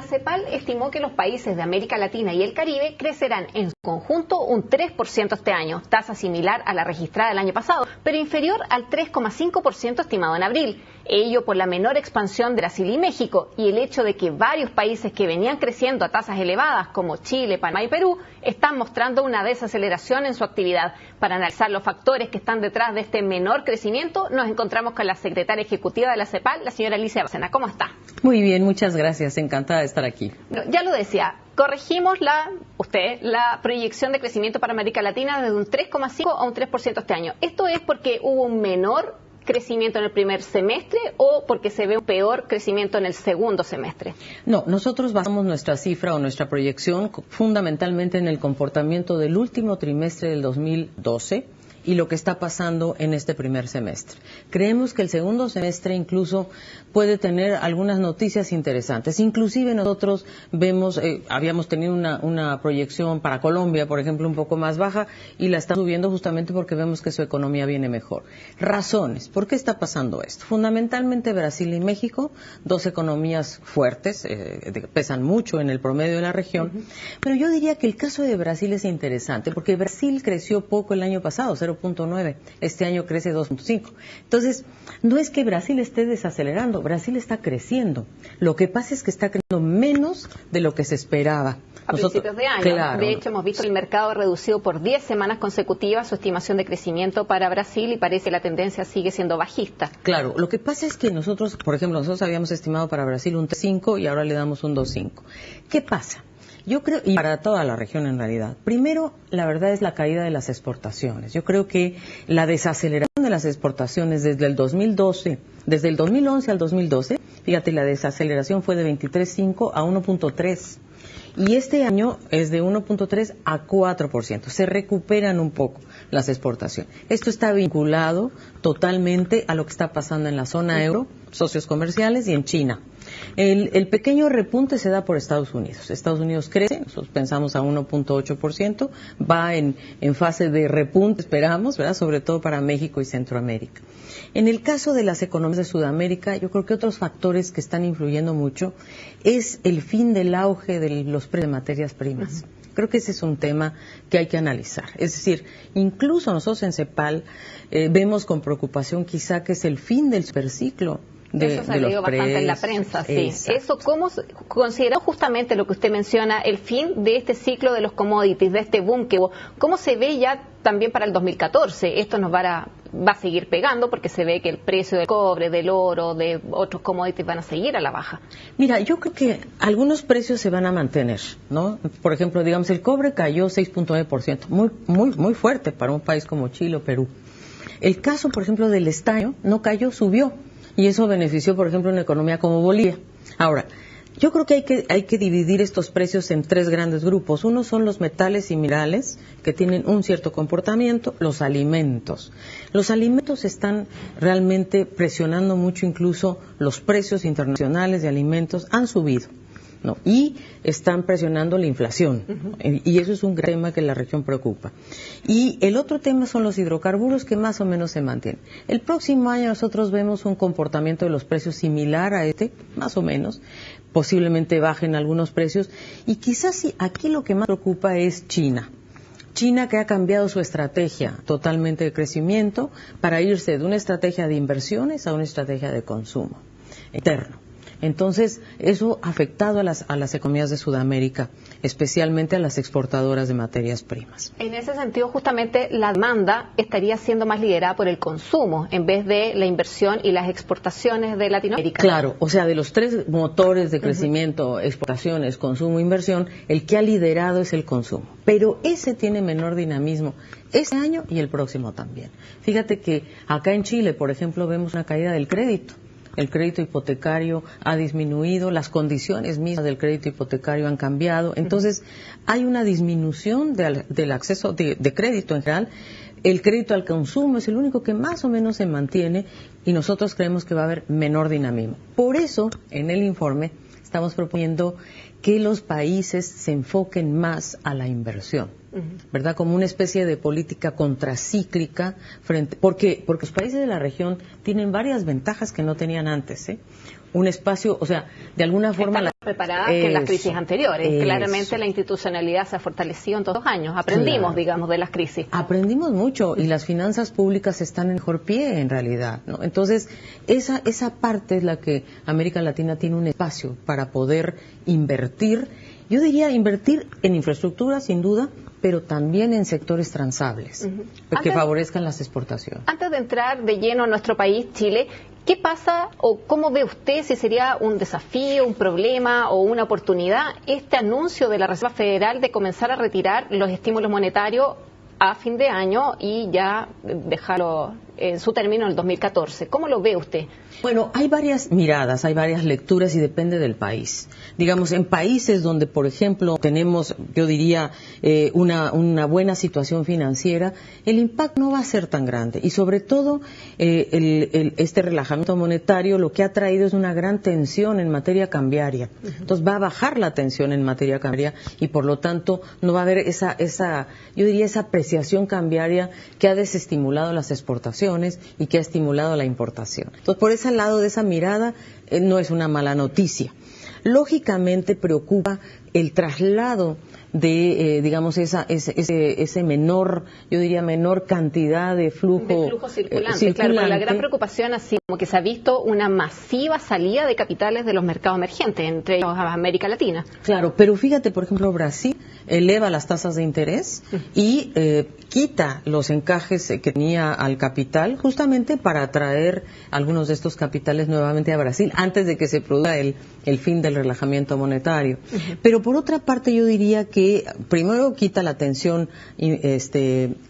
CEPAL estimó que los países de América Latina y el Caribe crecerán en conjunto un 3% este año, tasa similar a la registrada el año pasado, pero inferior al 3,5% estimado en abril. Ello por la menor expansión de Brasil y México y el hecho de que varios países que venían creciendo a tasas elevadas como Chile, Panamá y Perú están mostrando una desaceleración en su actividad. Para analizar los factores que están detrás de este menor crecimiento, nos encontramos con la secretaria ejecutiva de la CEPAL, la señora Alicia Bárcena. ¿Cómo está? Muy bien, muchas gracias. Encantada de estar aquí. Ya lo decía, corregimos la proyección de crecimiento para América Latina desde un 3,5 a un 3% este año. ¿Esto es porque hubo un menor crecimiento en el primer semestre o porque se ve un peor crecimiento en el segundo semestre? No, nosotros basamos nuestra cifra o nuestra proyección fundamentalmente en el comportamiento del último trimestre del 2012 y lo que está pasando en este primer semestre. Creemos que el segundo semestre incluso puede tener algunas noticias interesantes. Inclusive nosotros vemos, habíamos tenido una proyección para Colombia, por ejemplo, un poco más baja y la estamos subiendo justamente porque vemos que su economía viene mejor. Razones, ¿por qué está pasando esto? Fundamentalmente Brasil y México, dos economías fuertes, pesan mucho en el promedio de la región, pero yo diría que el caso de Brasil es interesante porque Brasil creció poco el año pasado, 0.9, este año crece 2.5. Entonces, no es que Brasil esté desacelerando, Brasil está creciendo. Lo que pasa es que está creciendo menos de lo que se esperaba. A principios de año. Claro, de hecho, hemos visto que el mercado ha reducido por 10 semanas consecutivas su estimación de crecimiento para Brasil y parece que la tendencia sigue siendo bajista. Claro, lo que pasa es que nosotros, por ejemplo, nosotros habíamos estimado para Brasil un 3.5 y ahora le damos un 2.5. ¿Qué pasa? Yo creo, y para toda la región en realidad, primero, la verdad es la caída de las exportaciones. Yo creo que la desaceleración de las exportaciones desde el 2012, desde el 2011 al 2012, fíjate, la desaceleración fue de 23.5 a 1.3. Y este año es de 1.3 a 4%. Se recuperan un poco las exportaciones. Esto está vinculado totalmente a lo que está pasando en la zona euro, socios comerciales y en China. El pequeño repunte se da por Estados Unidos. Estados Unidos crece, nosotros pensamos a 1.8%, va en fase de repunte, esperamos, ¿verdad? Sobre todo para México y Centroamérica. En el caso de las economías de Sudamérica, yo creo que otros factores que están influyendo mucho es el fin del auge de los precios de materias primas. Creo que ese es un tema que hay que analizar. Es decir, incluso nosotros en CEPAL vemos con preocupación quizá que es el fin del superciclo. Eso se ha leído bastante en la prensa, sí. Exacto. Eso, ¿cómo consideró justamente lo que usted menciona, el fin de este ciclo de los commodities, de este boom que hubo? ¿Cómo se ve ya también para el 2014? Esto nos va a seguir pegando porque se ve que el precio del cobre, del oro, de otros commodities van a seguir a la baja. Mira, yo creo que algunos precios se van a mantener, ¿no? Por ejemplo, digamos, el cobre cayó 6.9%, muy fuerte para un país como Chile o Perú. El caso, por ejemplo, del estaño no cayó, subió. Y eso benefició, por ejemplo, una economía como Bolivia. Ahora, yo creo que hay que dividir estos precios en tres grandes grupos. Uno son los metales y minerales, que tienen un cierto comportamiento, los alimentos. Los alimentos están realmente presionando mucho, incluso los precios internacionales de alimentos han subido, ¿no? Y están presionando la inflación, y eso es un gran tema que la región preocupa. Y el otro tema son los hidrocarburos, que más o menos se mantienen. El próximo año nosotros vemos un comportamiento de los precios similar a este, más o menos, posiblemente bajen algunos precios, y quizás sí, aquí lo que más preocupa es China. China, que ha cambiado su estrategia totalmente de crecimiento para irse de una estrategia de inversiones a una estrategia de consumo interno. Entonces, eso ha afectado a las economías de Sudamérica, especialmente a las exportadoras de materias primas. En ese sentido, justamente, la demanda estaría siendo más liderada por el consumo, en vez de la inversión y las exportaciones de Latinoamérica. Claro, o sea, de los tres motores de crecimiento, exportaciones, consumo, inversión, el que ha liderado es el consumo. Pero ese tiene menor dinamismo este año y el próximo también. Fíjate que acá en Chile, por ejemplo, vemos una caída del crédito. El crédito hipotecario ha disminuido, las condiciones mismas del crédito hipotecario han cambiado. Entonces, hay una disminución del acceso de crédito en general. El crédito al consumo es el único que más o menos se mantiene y nosotros creemos que va a haber menor dinamismo. Por eso, en el informe, estamos proponiendo que los países se enfoquen más a la inversión. ¿verdad? Como una especie de política contracíclica porque los países de la región tienen varias ventajas que no tenían antes, ¿eh? Un espacio, o sea, de alguna forma... Están preparadas que en las crisis anteriores. Claramente la institucionalidad se ha fortalecido en todos los años. Aprendimos, digamos, de las crisis. Aprendimos mucho y las finanzas públicas están en mejor pie, en realidad, ¿no? Entonces, esa parte es la que América Latina tiene un espacio para poder invertir. Yo diría invertir en infraestructura, sin duda, pero también en sectores transables, que favorezcan las exportaciones. Antes de entrar de lleno a nuestro país, Chile, ¿qué pasa o cómo ve usted si sería un desafío, un problema o una oportunidad este anuncio de la Reserva Federal de comenzar a retirar los estímulos monetarios a fin de año y ya dejarlo en su término en el 2014? ¿Cómo lo ve usted? Bueno, hay varias miradas, hay varias lecturas y depende del país. Digamos, en países donde, por ejemplo, tenemos, yo diría, una buena situación financiera, el impacto no va a ser tan grande. Y sobre todo, este relajamiento monetario lo que ha traído es una gran tensión en materia cambiaria. Entonces va a bajar la tensión en materia cambiaria y por lo tanto no va a haber esa apreciación cambiaria que ha desestimulado las exportaciones y que ha estimulado la importación. Entonces, por ese lado de esa mirada, no es una mala noticia. Lógicamente preocupa el traslado de, digamos, ese menor, yo diría menor cantidad de flujo circulante. Claro, pero la gran preocupación así como que se ha visto una masiva salida de capitales de los mercados emergentes, entre ellos a América Latina. Claro, pero fíjate, por ejemplo, Brasil eleva las tasas de interés y quita los encajes que tenía al capital justamente para atraer algunos de estos capitales nuevamente a Brasil antes de que se produzca el fin del relajamiento monetario. Pero por otra parte yo diría que primero quita la atención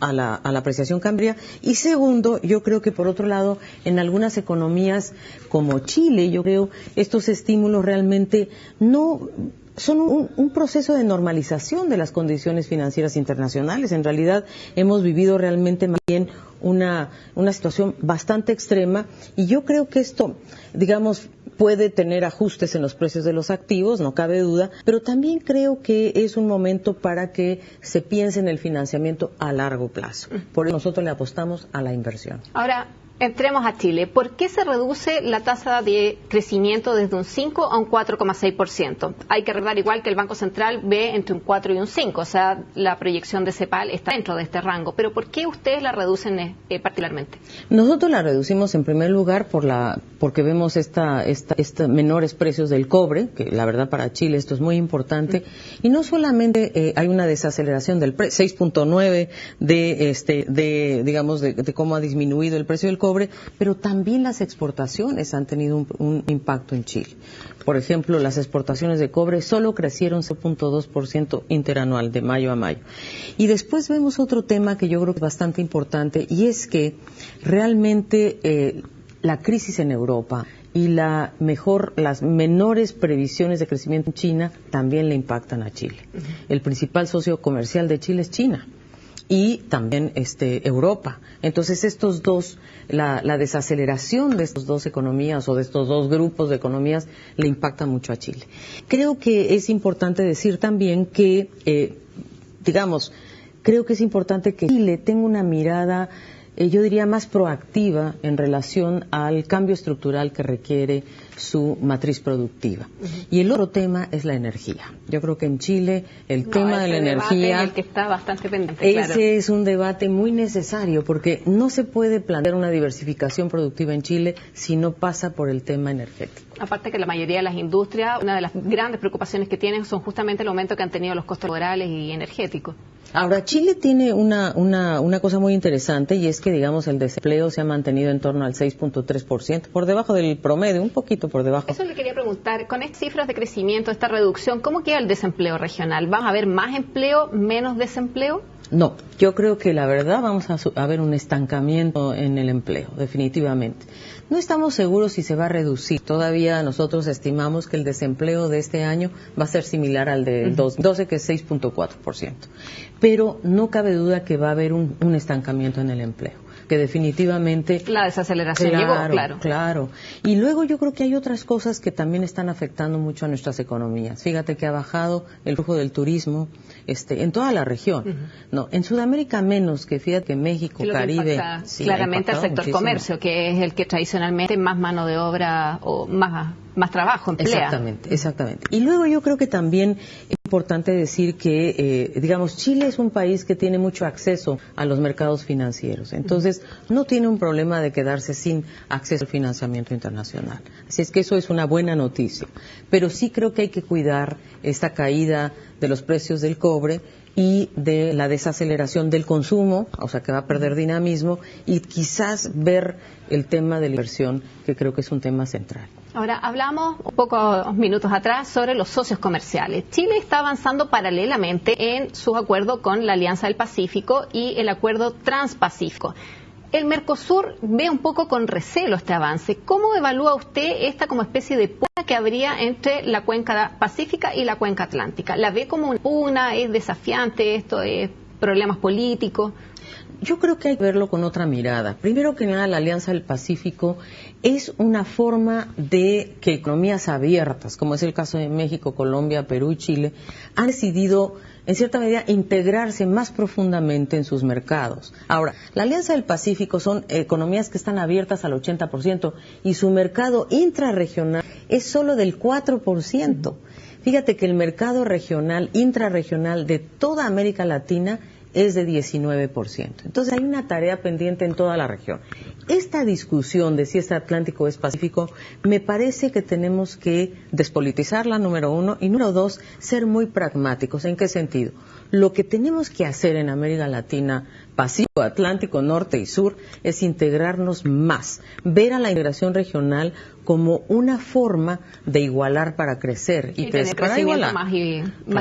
a la apreciación cambiaria y segundo, yo creo que por otro lado en algunas economías como Chile, yo creo estos estímulos realmente no son un proceso de normalización de las condiciones financieras internacionales. En realidad hemos vivido realmente más bien una situación bastante extrema y yo creo que esto, digamos, puede tener ajustes en los precios de los activos, no cabe duda, pero también creo que es un momento para que se piense en el financiamiento a largo plazo. Por eso nosotros le apostamos a la inversión. Ahora, entremos a Chile. ¿Por qué se reduce la tasa de crecimiento desde un 5 a un 4,6%? Hay que recordar igual que el Banco Central ve entre un 4 y un 5, o sea, la proyección de CEPAL está dentro de este rango. Pero ¿por qué ustedes la reducen particularmente? Nosotros la reducimos en primer lugar porque vemos estos menores precios del cobre, que la verdad para Chile esto es muy importante, y no solamente hay una desaceleración del 6.9 de cómo ha disminuido el precio del cobre, pero también las exportaciones han tenido un impacto en Chile. Por ejemplo, las exportaciones de cobre solo crecieron 0.2% interanual de mayo a mayo. Y después vemos otro tema que yo creo que es bastante importante y es que realmente la crisis en Europa y las menores previsiones de crecimiento en China también le impactan a Chile. El principal socio comercial de Chile es China. Y también Europa. Entonces estos dos, la desaceleración de estas dos economías o de estos dos grupos de economías le impacta mucho a Chile. Creo que es importante decir también que, creo que es importante que Chile tenga una mirada, yo diría más proactiva en relación al cambio estructural que requiere su matriz productiva. Y el otro tema es la energía. Yo creo que en Chile el tema de la energía, el que está bastante pendiente, ese es un debate muy necesario porque no se puede plantear una diversificación productiva en Chile si no pasa por el tema energético. Aparte que la mayoría de las industrias, una de las grandes preocupaciones que tienen son justamente el aumento que han tenido los costos laborales y energéticos. Ahora, Chile tiene una cosa muy interesante y es que, digamos, el desempleo se ha mantenido en torno al 6.3%, por debajo del promedio, un poquito por debajo. Eso le quería preguntar, con estas cifras de crecimiento, esta reducción, ¿cómo queda el desempleo regional? ¿Vamos a ver más empleo, menos desempleo? No, yo creo que la verdad vamos a ver un estancamiento en el empleo, definitivamente. No estamos seguros si se va a reducir. Todavía nosotros estimamos que el desempleo de este año va a ser similar al de 12, que es 6.4%. Pero no cabe duda que va a haber un estancamiento en el empleo. que definitivamente... La desaceleración llegó, claro. Claro. Y luego yo creo que hay otras cosas que también están afectando mucho a nuestras economías. Fíjate que ha bajado el flujo del turismo en toda la región. No, en Sudamérica menos, que fíjate que México, Caribe... Sí, claramente al sector muchísimo. Comercio, que es el que tradicionalmente más mano de obra o más trabajo emplea. Exactamente. Y luego yo creo que también es importante decir que, digamos, Chile es un país que tiene mucho acceso a los mercados financieros. Entonces, no tiene un problema de quedarse sin acceso al financiamiento internacional. Así es que eso es una buena noticia. Pero sí creo que hay que cuidar esta caída de los precios del cobre y de la desaceleración del consumo, o sea que va a perder dinamismo, y quizás ver el tema de la inversión, que creo que es un tema central. Ahora, hablamos pocos minutos atrás sobre los socios comerciales. Chile está avanzando paralelamente en sus acuerdos con la Alianza del Pacífico y el Acuerdo Transpacífico. El Mercosur ve un poco con recelo este avance. ¿Cómo evalúa usted esta como especie de pugna que habría entre la cuenca pacífica y la cuenca atlántica? ¿La ve como una pugna? ¿Es desafiante? ¿Esto es problemas políticos? Yo creo que hay que verlo con otra mirada. Primero que nada, la Alianza del Pacífico es una forma de que economías abiertas, como es el caso de México, Colombia, Perú y Chile, han decidido, en cierta medida, integrarse más profundamente en sus mercados. Ahora, la Alianza del Pacífico son economías que están abiertas al 80% y su mercado intrarregional es solo del 4%. Fíjate que el mercado regional, intrarregional de toda América Latina es de 19%. Entonces hay una tarea pendiente en toda la región. Esta discusión de si es Atlántico o es Pacífico, me parece que tenemos que despolitizarla, número uno, y número dos, ser muy pragmáticos. ¿En qué sentido? Lo que tenemos que hacer en América Latina, Pacífico, Atlántico, Norte y Sur, es integrarnos más, ver a la integración regional como una forma de igualar para crecer y tener para igualar más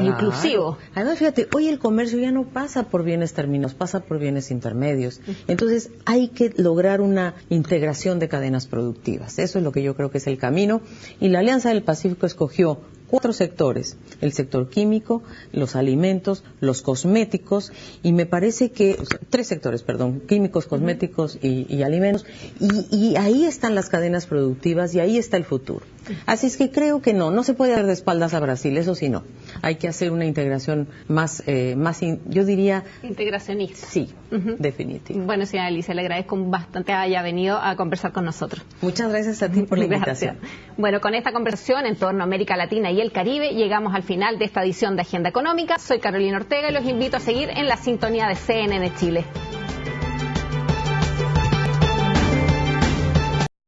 inclusivo. Además, fíjate, hoy el comercio ya no pasa por bienes terminados, pasa por bienes intermedios. Entonces, hay que lograr una integración de cadenas productivas. Eso es lo que yo creo que es el camino. Y la Alianza del Pacífico escogió 4 sectores: el sector químico, los alimentos, los cosméticos, y me parece que 3 sectores, perdón, químicos, cosméticos y alimentos, y ahí están las cadenas productivas y ahí está el futuro. Así es que creo que no se puede dar de espaldas a Brasil, eso sí no. Hay que hacer una integración yo diría... integracionista. Sí, definitivo. Bueno, señora Alicia, le agradezco bastante que haya venido a conversar con nosotros. Muchas gracias a ti por la invitación. Bueno, con esta conversación en torno a América Latina y el Caribe, llegamos al final de esta edición de Agenda Económica. Soy Carolina Ortega y los invito a seguir en la sintonía de CNN Chile.